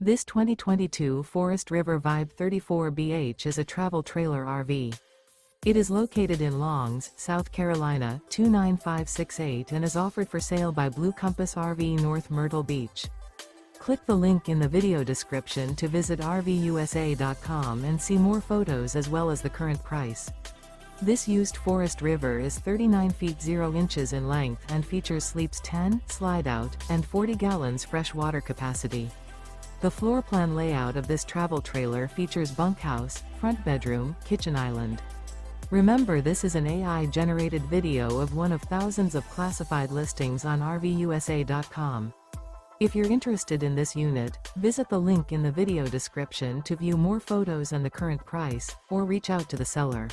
This 2022 Forest River Vibe 34BH is a travel trailer RV. It is located in Longs, South Carolina 29568 and is offered for sale by Blue Compass RV North Myrtle Beach. Click the link in the video description to visit RVUSA.com and see more photos as well as the current price. This used Forest River is 39 feet 0 inches in length and features sleeps 10, Slideout, and 40 gallons fresh water capacity. The floor plan layout of this travel trailer features bunkhouse, front bedroom, kitchen island. Remember, this is an AI-generated video of one of thousands of classified listings on RVUSA.com. If you're interested in this unit, visit the link in the video description to view more photos and the current price, or reach out to the seller.